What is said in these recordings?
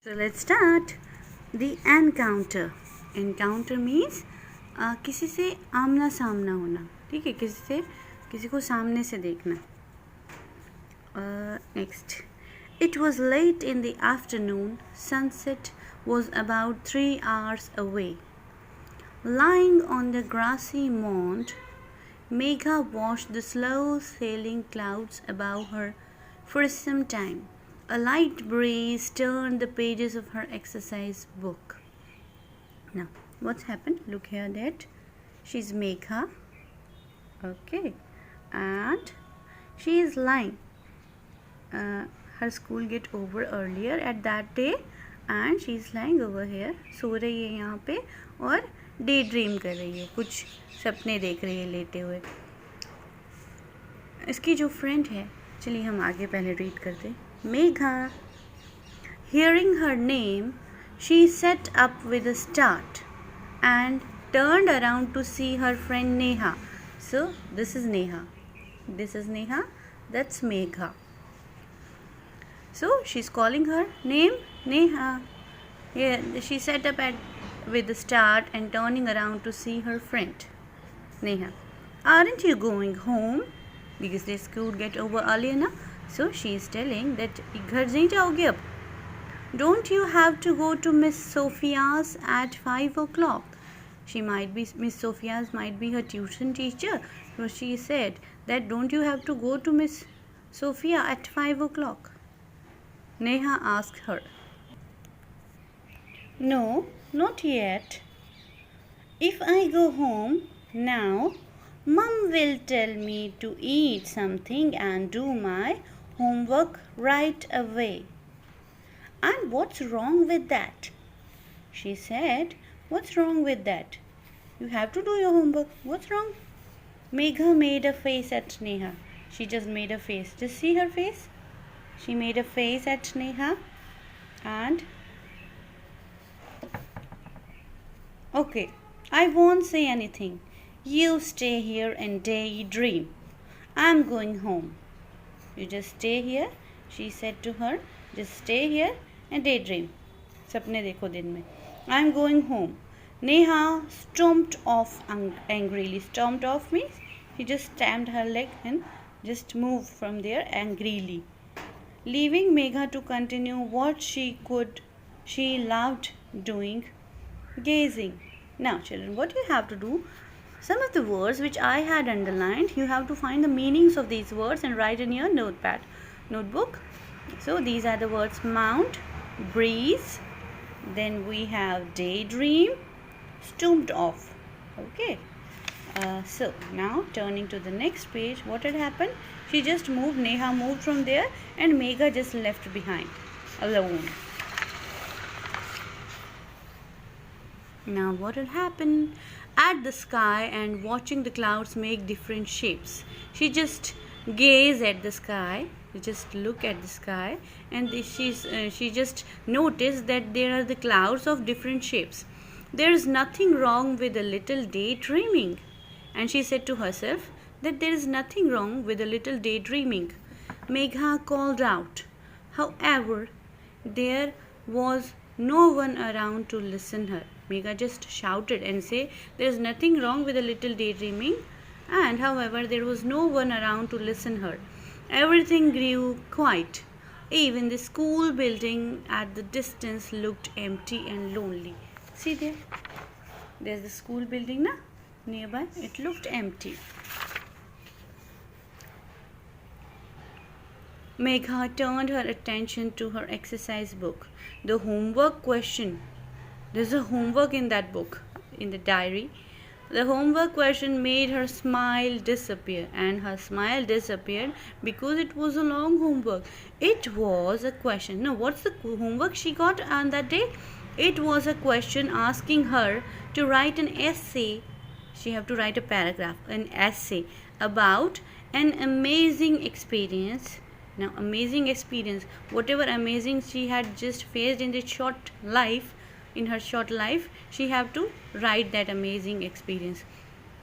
So let's start. The encounter. Encounter means किसी से आमना सामना होना. ठीक है, किसी को सामने से देखना. Next. It was late in the afternoon. Sunset was about 3 hours away. Lying on the grassy mound, Megha watched the slow sailing clouds above her for some time. A light breeze turned the pages of her exercise book. Now, what's happened? Look here that she's Megha. Okay. And she is lying. Her school get over earlier at that day and she is lying over here. सो रही है यहाँ पे और day dream कर रही है, कुछ सपने देख रही है लेटे हुए. इसकी जो फ्रेंड है, चलिए हम आगे पहले रीड करते. Megha. Hearing her name, she sat up with a start and turned around to see her friend Neha. So, this is Neha. This is Neha. That's Megha. So, she's calling her name Neha. Yeah, she sat up with a start and turning around to see her friend Neha. Aren't you going home? Because the school get over earlier now. So she is telling that घर नहीं जाओगे अब. Don't you have to go to Miss Sophia's at 5 o'clock? Miss Sophia's might be her tuition teacher. So she said that don't you have to go to Miss Sophia at 5 o'clock? Neha asked her. No, not yet. If I go home now, Mum will tell me to eat something and do my homework right away. And what's wrong with that? She said, what's wrong with that? You have to do your homework. What's wrong? Megha made a face at Neha. She just made a face. Just see her face? She made a face at Neha and okay, I won't say anything. You stay here and daydream. I'm going home. You just stay here, she said to her. Just stay here and daydream. सपने देखो दिन में. I'm going home. Neha stomped off angrily. Stomped off means she just stamped her leg and just moved from there angrily, leaving Megha to continue what she loved doing, gazing. Now, children, what you have to do? Some of the words which I had underlined, you have to find the meanings of these words and write in your notebook. So these are the words mount, breeze, then we have daydream, stomped off. Okay. So now turning to the next page, what had happened? She just moved, Neha moved from there and Megha just left behind alone. Now what had happened? At the sky and watching the clouds make different shapes. She just gazed at the sky. You just look at the sky and she just noticed that there are the clouds of different shapes. There is nothing wrong with a little daydreaming. And she said to herself that there is nothing wrong with a little daydreaming. Megha called out. However, there was no one around to listen her. Megha just shouted and said, there is nothing wrong with a little daydreaming. And however, there was no one around to listen her. Everything grew quiet. Even the school building at the distance looked empty and lonely. See there? There's the school building na? Nearby. It looked empty. Megha turned her attention to her exercise book. The homework question. There's a homework in that book, in the diary. The homework question made her smile disappear, and her smile disappeared because it was a long homework. It was a question. Now, what's the homework she got on that day? It was a question asking her to write an essay. She have to write a paragraph, an essay about an amazing experience. Now, amazing experience, whatever amazing she had just faced in this short life, in her short life, she have to write that amazing experience.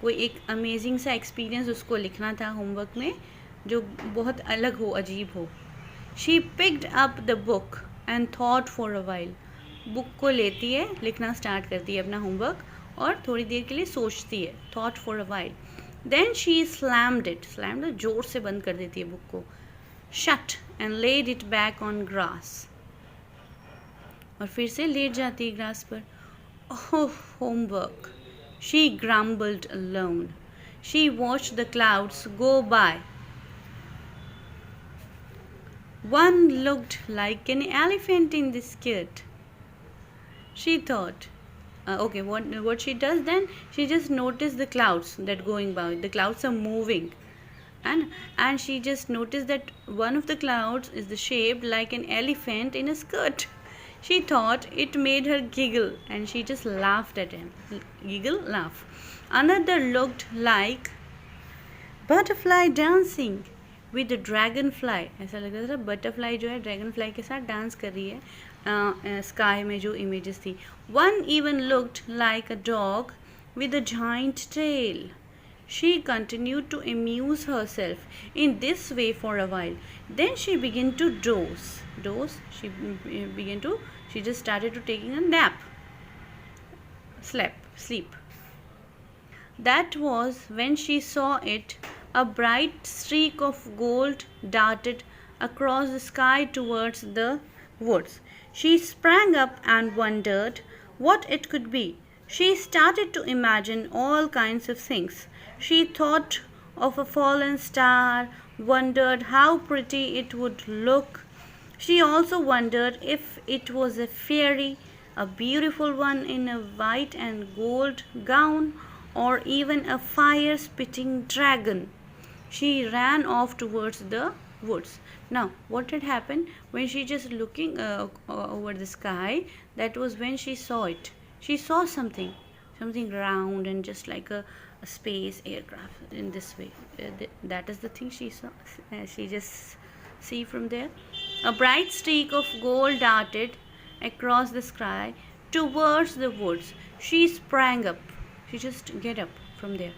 कोई एक amazing सा experience उसको लिखना था homework में जो बहुत अलग हो, अजीब हो. She picked up the book and thought for a while. Book को लेती है, लिखना स्टार्ट करती है अपना होमवर्क और थोड़ी देर के लिए सोचती है. Thought for a while. Then she slammed it. Slammed it जोर से बंद कर देती है बुक को. Shut and laid it back on grass. और फिर से लेट जाती है ग्रास पर. Oh, homework. She grumbled alone. She watched the clouds go by. One looked like an elephant in the skirt. She thought, okay, what she does then? She just noticed the clouds that going by. The clouds are moving, and she just noticed that one of the clouds is shaped like an elephant in a skirt. She thought it made her giggle, and she just laughed at him. Giggle, laugh. Another looked like butterfly dancing with a dragonfly. ऐसा लग रहा था butterfly जो है dragon के साथ dance कर रही है स्काई में जो इमेजेस थी. One even looked like a dog with a giant tail. She continued to amuse herself in this way for a while. Then she began to doze. She just started to taking a nap. Sleep. That was when she saw it. A bright streak of gold darted across the sky towards the woods. She sprang up and wondered what it could be. She started to imagine all kinds of things. She thought of a fallen star, wondered how pretty it would look. She also wondered if it was a fairy, a beautiful one in a white and gold gown, or even a fire-spitting dragon. She ran off towards the woods. Now, what had happened when she just looking over the sky? That was when she saw it. She saw something round and just like a space aircraft in this way. That is the thing she saw. She just see from there. A bright streak of gold darted across the sky towards the woods. She sprang up. She just get up from there.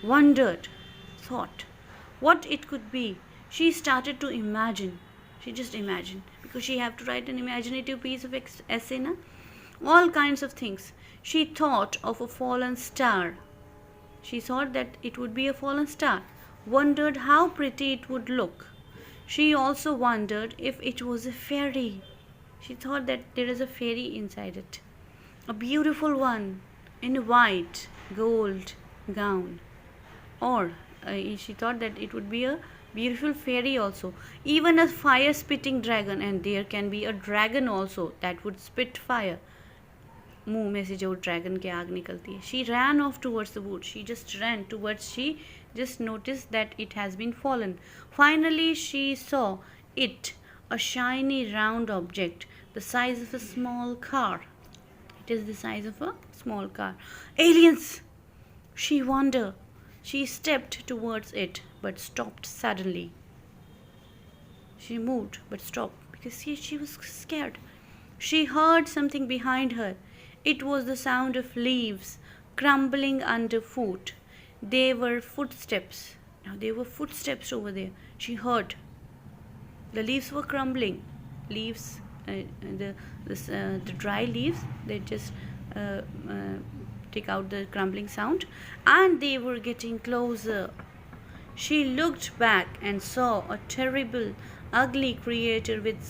Wondered, thought what it could be. She started to imagine. She just imagined because she have to write an imaginative piece of essay, na? All kinds of things. She thought of a fallen star. She thought that it would be a fallen star. Wondered how pretty it would look. She also wondered if it was a fairy. She thought that there is a fairy inside it. A beautiful one in a white gold gown. Or she thought that it would be a beautiful fairy also. Even a fire spitting dragon, and there can be a dragon also that would spit fire. मुंह में से जो dragon के आग निकलती है. She ran off towards the wood. She just ran towards. She just noticed that it has been fallen. Finally, she saw it, a shiny round object the size of a small car. It is the size of a small car. Aliens! She wondered. She stepped towards it, but stopped suddenly. She moved, but stopped because she was scared. She heard something behind her. It was the sound of leaves crumbling underfoot. There were footsteps. Now there were footsteps over there. She heard. The leaves were crumbling. Leaves, the dry leaves, they just take out the crumbling sound, and they were getting closer. She looked back and saw a terrible, ugly creature with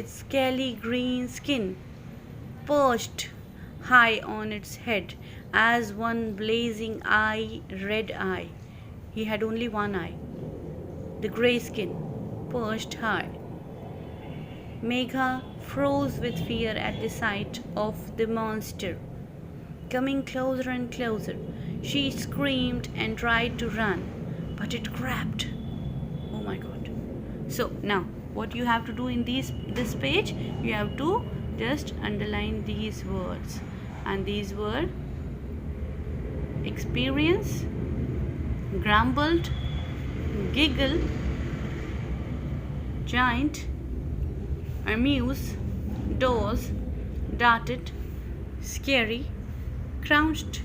scaly green skin perched high on its head as one blazing red eye. He had only one eye. The grey skin perched high. Megha froze with fear at the sight of the monster. Coming closer and closer, she screamed and tried to run, but it grabbed. Oh my God. So now what you have to do in this page, you have to just underline these words, and these were experience, grumbled, giggle, giant, amuse, doze, darted, scary, crouched,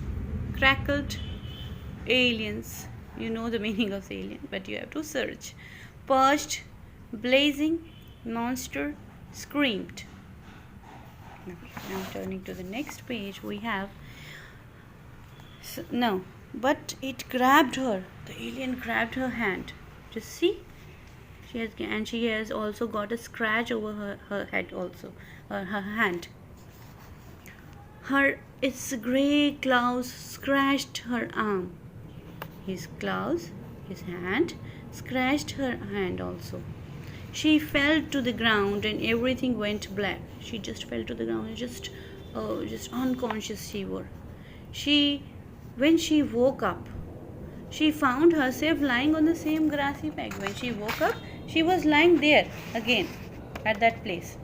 crackled, aliens. You know the meaning of alien, but you have to search. Perched, blazing, monster, screamed. Now turning to the next page, we have no, but it grabbed her. The alien grabbed her hand. Just see, she has also got a scratch over her head also, her hand. Its grey claws scratched her arm. His hand, scratched her hand also. She fell to the ground and everything went black. She just fell to the ground and just unconscious she were. When she woke up, she found herself lying on the same grassy patch. When she woke up, she was lying there again at that place.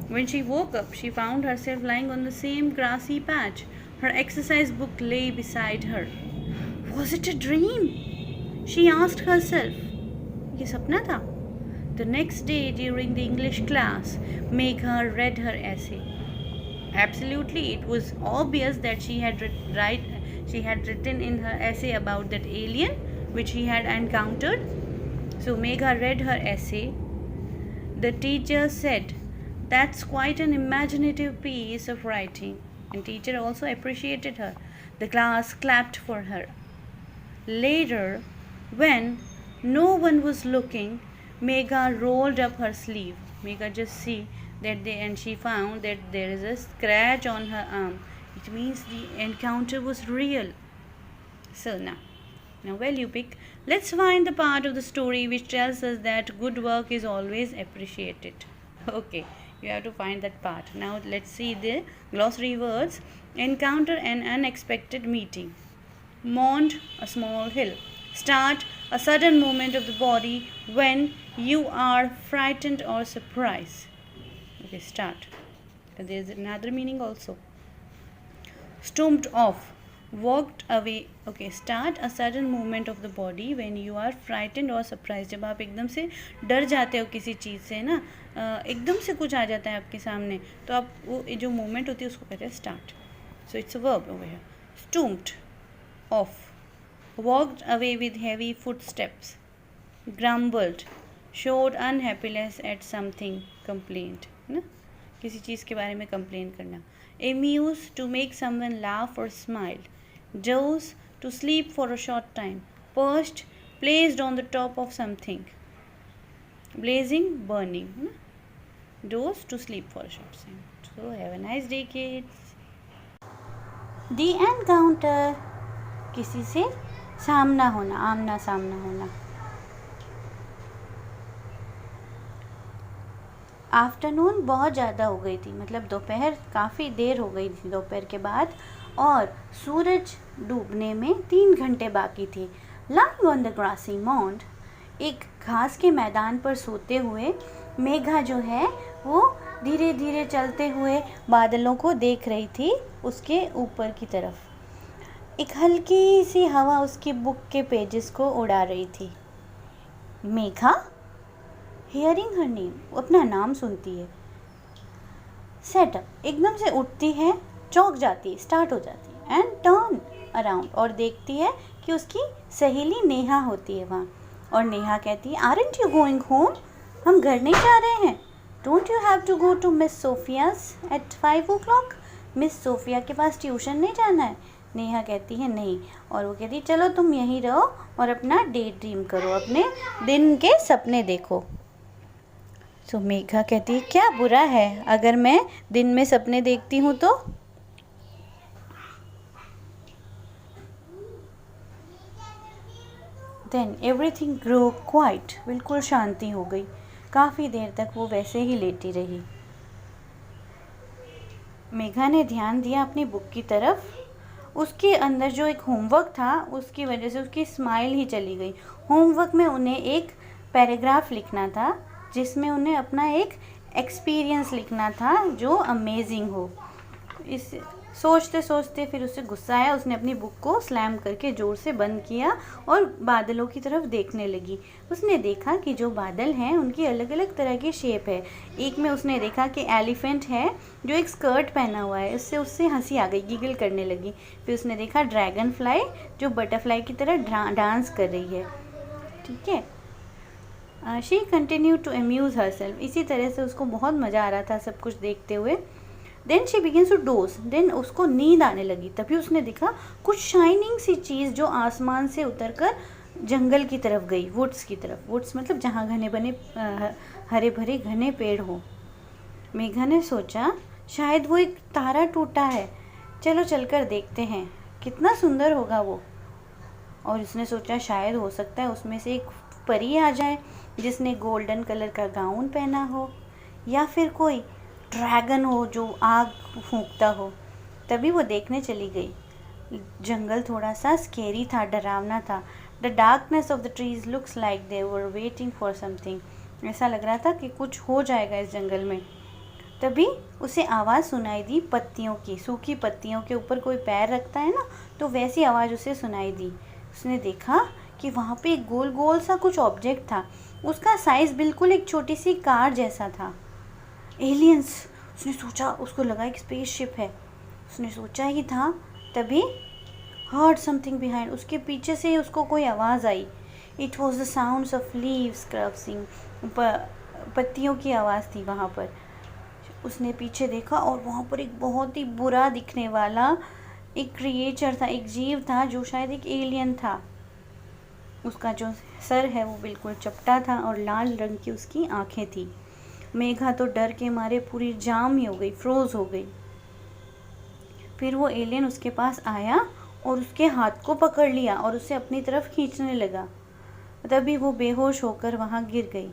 When she woke up, she found herself lying on the same grassy patch. Her exercise book lay beside her. Was it a dream? She asked herself. ये सपना था? The next day during the English class, Megha read her essay. Absolutely, it was obvious that she had written in her essay about that alien which she had encountered. So Megha read her essay. The teacher said, "That's quite an imaginative piece of writing." And teacher also appreciated her. The class clapped for her. Later, when no one was looking, Megha rolled up her sleeve. Megha just see that and she found that there is a scratch on her arm. It means the encounter was real. So now while you pick, let's find the part of the story which tells us that good work is always appreciated. Okay, you have to find that part. Now let's see the glossary words. Encounter an unexpected meeting. Mound, a small hill. Start, a sudden movement of the body when you are frightened or surprised. Okay, start. There is another meaning also. Stormed off, walked away. Okay, start, a sudden movement of the body when you are frightened or surprised. जब आप एकदम से डर जाते हो किसी चीज़ से ना, एकदम से कुछ आ जाता है आपके सामने, तो आप वो जो movement होती है उसको कहते हैं start. So it's a verb over here. Stormed off, walked away with heavy footsteps. Grumbled, showed unhappiness at something, complained. ना किसी चीज़ के बारे में कंप्लेन करना. Amuse, to make someone laugh or smile. Doze, to sleep for a short time. Perched, placed on the top of something. Blazing, burning. ना doze, to sleep for a short time. So have a nice day, kids. The encounter, किसी से सामना होना, आमना सामना होना. Afternoon बहुत ज़्यादा हो गई थी, मतलब दोपहर काफ़ी देर हो गई थी दोपहर के बाद, और सूरज डूबने में 3 घंटे बाकी थे. Lying on the grassy mound, एक घास के मैदान पर सोते हुए मेघा जो है वो धीरे धीरे चलते हुए बादलों को देख रही थी उसके ऊपर की तरफ. एक हल्की सी हवा उसकी बुक के पेजेस को उड़ा रही थी. मेघा, हियरिंग हर नेम, अपना नाम सुनती है. सेटअप, एकदम से उठती है, चौंक जाती है, स्टार्ट हो जाती है. एंड टर्न अराउंड, और देखती है कि उसकी सहेली नेहा होती है वहाँ. और नेहा कहती है, आरंट यू गोइंग होम, हम घर नहीं जा रहे हैं. Don't you have to go to Miss Sophia's at 5 o'clock, Miss Sophia के पास ट्यूशन नहीं जाना है. नेहा कहती है नहीं, और वो कहती है चलो तुम यहीं रहो और अपना डे ड्रीम करो, अपने दिन के सपने देखो. तो मेघा कहती है क्या बुरा है अगर मैं दिन में सपने देखती हूँ तो. देन एवरीथिंग ग्रो क्वाइट, बिल्कुल शांति हो गई. काफ़ी देर तक वो वैसे ही लेटी रही. मेघा ने ध्यान दिया अपनी बुक की तरफ. उसके अंदर जो एक होमवर्क था उसकी वजह से उसकी स्माइल ही चली गई. होमवर्क में उन्हें एक पैराग्राफ लिखना था जिसमें उन्हें अपना एक एक्सपीरियंस लिखना था जो अमेजिंग हो. इस सोचते सोचते फिर उसे गुस्सा आया. उसने अपनी बुक को स्लैम करके ज़ोर से बंद किया और बादलों की तरफ देखने लगी. उसने देखा कि जो बादल हैं उनकी अलग अलग तरह की शेप है. एक में उसने देखा कि एलिफेंट है जो एक स्कर्ट पहना हुआ है. उससे हंसी आ गई, गिगल करने लगी. फिर उसने देखा ड्रैगन फ्लाई जो बटरफ्लाई की तरह डांस कर रही है. ठीक है. She continue to amuse herself, इसी तरह से उसको बहुत मज़ा आ रहा था सब कुछ देखते हुए। Then she begins to doze, then उसको नींद आने लगी। तभी उसने देखा कुछ शाइनिंग सी चीज़ जो आसमान से उतरकर जंगल की तरफ गई, वुड्स की तरफ। वुड्स मतलब जहाँ घने बने हरे भरे घने पेड़ हो। मेघा ने सोचा शायद वो एक तारा टूटा है, चलो चलकर देखते हैं कितना सुंदर होगा वो। और उसने सोचा शायद हो सकता है उसमें से एक परी आ जाए जिसने गोल्डन कलर का गाउन पहना हो, या फिर कोई ड्रैगन हो जो आग फूंकता हो। तभी वो देखने चली गई। जंगल थोड़ा सा स्केरी था, डरावना था। The darkness of the trees looks like they were waiting for something, ऐसा लग रहा था कि कुछ हो जाएगा इस जंगल में। तभी उसे आवाज़ सुनाई दी पत्तियों की, सूखी पत्तियों के ऊपर कोई पैर रखता है ना, तो वैसी आवाज़ उसे सुनाई दी। उसने देखा कि वहाँ पे एक गोल गोल सा कुछ ऑब्जेक्ट था, उसका साइज़ बिल्कुल एक छोटी सी कार जैसा था। एलियंस, उसने सोचा, उसको लगा एक स्पेसशिप है, उसने सोचा ही था। तभी हर्ड समथिंग बिहाइंड, उसके पीछे से उसको कोई आवाज़ आई। It was the sounds of leaves crashing, पत्तियों की आवाज़ थी वहाँ पर। उसने पीछे देखा और वहाँ पर एक बहुत ही बुरा दिखने वाला एक क्रिएचर था, एक जीव था जो शायद एक एलियन था। उसका जो सर है वो बिल्कुल चपटा था और लाल रंग की उसकी आंखें थी। मेघा तो डर के मारे पूरी जाम ही हो गई, फ्रोज हो गई। फिर वो एलियन उसके पास आया और उसके हाथ को पकड़ लिया और उसे अपनी तरफ खींचने लगा। तभी वो बेहोश होकर वहाँ गिर गई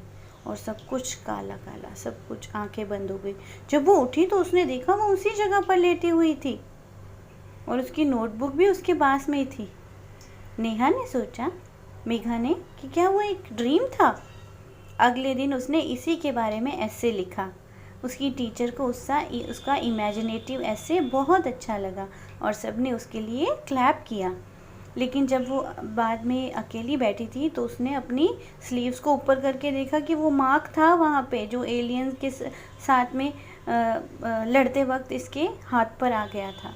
और सब कुछ काला काला, सब कुछ, आंखें बंद हो गई। जब वो उठी तो उसने देखा वो उसी जगह पर लेटी हुई थी और उसकी नोटबुक भी उसके पास में ही थी। नेहा ने सोचा, मेघा ने, कि क्या वो एक ड्रीम था। अगले दिन उसने इसी के बारे में एस्से लिखा। उसकी टीचर को उसका इमेजिनेटिव एस्से बहुत अच्छा लगा और सबने उसके लिए क्लैप किया। लेकिन जब वो बाद में अकेली बैठी थी तो उसने अपनी स्लीव्स को ऊपर करके देखा कि वो मार्क था वहाँ पे जो एलियंस के साथ में लड़ते वक्त इसके हाथ पर आ गया था।